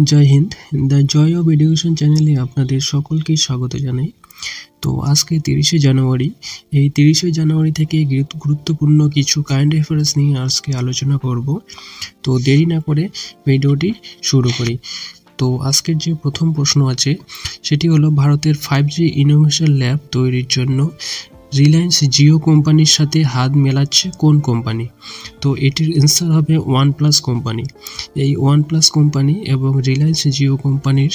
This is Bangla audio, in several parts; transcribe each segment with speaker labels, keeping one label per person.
Speaker 1: জয় হিন্দ। দ্য জয় অব এডুকেশন চ্যানেলে আপনাদের সকলকে স্বাগত জানাই। তো আজকে 30শে জানুয়ারি। এই 30শে জানুয়ারি থেকে গুরুত্বপূর্ণ কিছু কারেন্ট অ্যাফেয়ার্স নিয়ে আজকে আলোচনা করব। তো দেরি না করে ভিডিওটি শুরু করি। তো আজকের যে প্রথম প্রশ্ন আছে সেটি হলো, ভারতের 5G ইনোভেশন ল্যাব তৈরির জন্য রিলায়েন্স জিও কোম্পানির সাথে হাত মেলাচ্ছে কোন কোম্পানি? তো এটির অ্যান্সার হবে OnePlus কোম্পানি। এই OnePlus কোম্পানি এবং রিলায়েন্স জিও কোম্পানির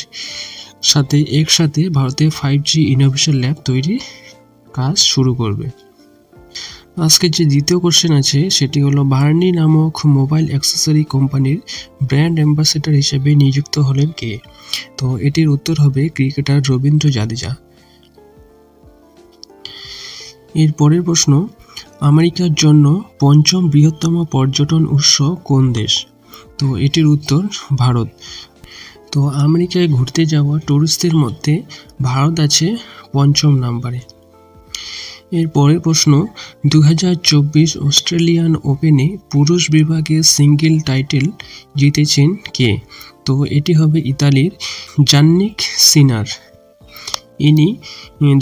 Speaker 1: সাথে একসাথে ভারতে 5G ইনোভেশন ল্যাব তৈরির কাজ শুরু করবে। আজকের যে দ্বিতীয় কোশ্চেন আছে সেটি হলো, ভার্নি নামক মোবাইল অ্যাক্সেসরি কোম্পানির ব্র্যান্ড অ্যাম্বাসেডর হিসেবে নিযুক্ত হলেন কে? তো এটির উত্তর হবে ক্রিকেটার রবীন্দ্র জাদেজা। এর পরের প্রশ্ন, আমেরিকার জন্য পঞ্চম বৃহত্তম পর্যটন উৎস কোন দেশ? তো এটির উত্তর ভারত। তো আমেরিকায় ঘুরতে যাওয়া টুরিস্টদের মধ্যে ভারত আছে পঞ্চম নম্বরে। এর পরের প্রশ্ন, 2024 অস্ট্রেলিয়ান ওপেনে পুরুষ বিভাগে সিঙ্গেল টাইটেল জিতেছেন কে? তো এটি হবে ইতালির জান্নিক সিনার। ইনি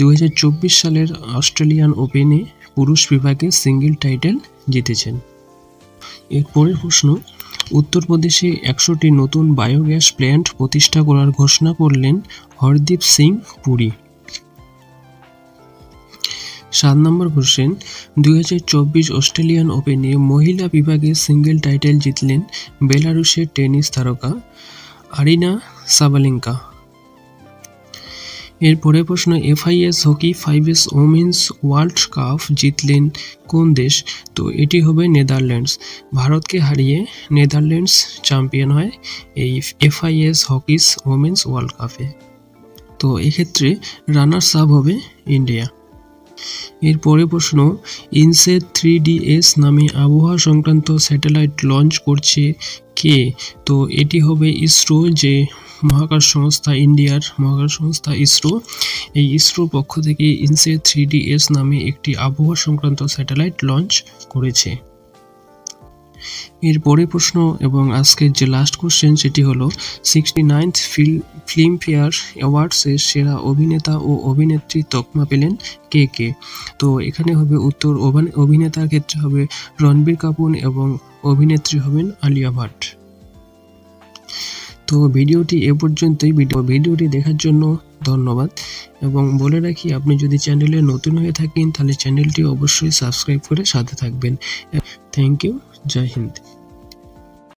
Speaker 1: 2024 সালের অস্ট্রেলিয়ান ওপেনে পুরুষ বিভাগে সিঙ্গেল টাইটেল জিতেছেন। এর পরের প্রশ্ন, উত্তরপ্রদেশে 100টি নতুন বায়োগ্যাস প্ল্যান্ট প্রতিষ্ঠা করার ঘোষণা করলেন হরদীপ সিং পুরী। 7 নম্বর কোশ্চেন, 2024 অস্ট্রেলিয়ান ওপেনে মহিলা বিভাগে সিঙ্গেল টাইটেল জিতলেন বেলারুশের টেনিস তারকা আরিনা সাবালেঙ্কা। এর পরের প্রশ্ন, FIS hockey 5s women's world cup জিতলেন কোন দেশ? তো এটি হবে নেদারল্যান্ডস। ভারতকে হারিয়ে নেদারল্যান্ডস চ্যাম্পিয়ন হয় এই FIS হকিস ওমেন্স ওয়ার্ল্ড কাপে। তো এক্ষেত্রে রানার্স আপ হবে ইন্ডিয়া। এর পরের প্রশ্ন, ইনসেট 3DS নামে আবহাওয়া সংক্রান্ত স্যাটেলাইট লঞ্চ করছে কে? তো এটি হবে ইসরো, যে মহাকাশ সংস্থা, ইন্ডিয়ার মহাকাশ সংস্থা ইসরো। এই ইসরোর পক্ষ থেকে ইনসেট 3DS নামে একটি আবহাওয়া সংক্রান্ত স্যাটেলাইট লঞ্চ করেছে। এর পরের প্রশ্ন এবং আজকের যে লাস্ট কোশ্চেন সেটি হলো, 69th ফিল্মফেয়ার অ্যাওয়ার্ডসের সেরা অভিনেতা ও অভিনেত্রী তকমা পেলেন কে কে? তো এখানে হবে উত্তর অভিনেতার ক্ষেত্রে হবে রণবীর কাপুর এবং অভিনেত্রী হবেন আলিয়া ভাট। তো ভিডিওটি এ পর্যন্তই। ভিডিওটি দেখার জন্য ধন্যবাদ এবং বলে রাখি, আপনি যদি চ্যানেলে নতুন হয়ে থাকেন তাহলে চ্যানেলটি অবশ্যই সাবস্ক্রাইব করে সাথে থাকবেন। Thank you. জয় হিন্দ।